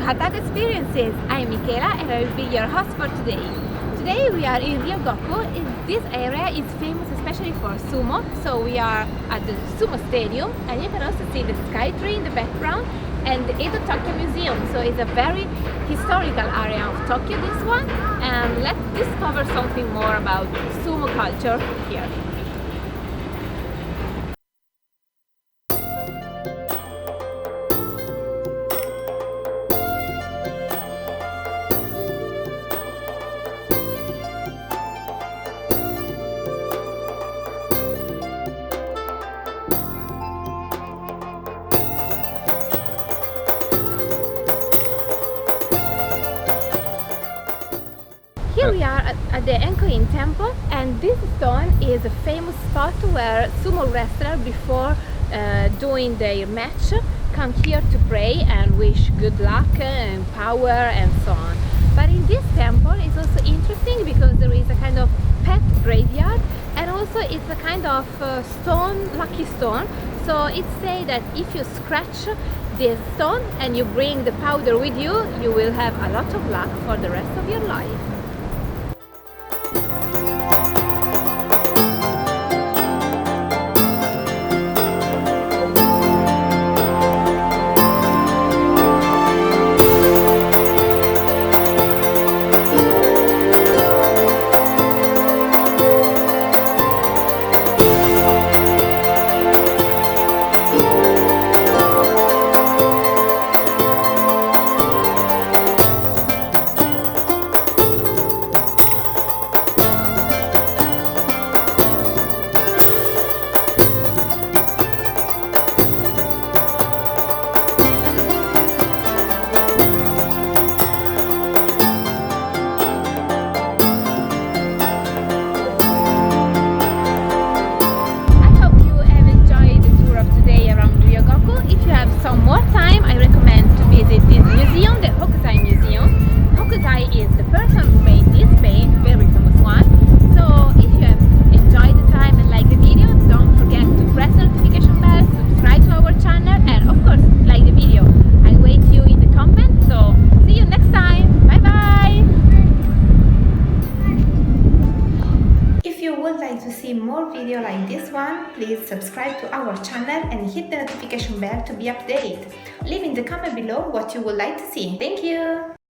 Hatago Experiences. I'm Michela and I will be your host for today. Today we are in Ryogoku. This area is famous especially for sumo. So we are at the Sumo Stadium and you can also see the sky tree in the background and the Edo Tokyo Museum. So it's a very historical area of Tokyo, this one. And let's discover something more about sumo culture here. Here we are at the Enkoin Temple, and this stone is a famous spot where sumo wrestlers before doing their match come here to pray and wish good luck and power and so on. But in this temple it's also interesting because there is a kind of pet graveyard, and also it's a kind of stone, lucky stone. So it says that if you scratch this stone and you bring the powder with you, you will have a lot of luck for the rest of your life. To see more video like this one, please subscribe to our channel and hit the notification bell to be updated. Leave in the comment below what you would like to see. Thank you!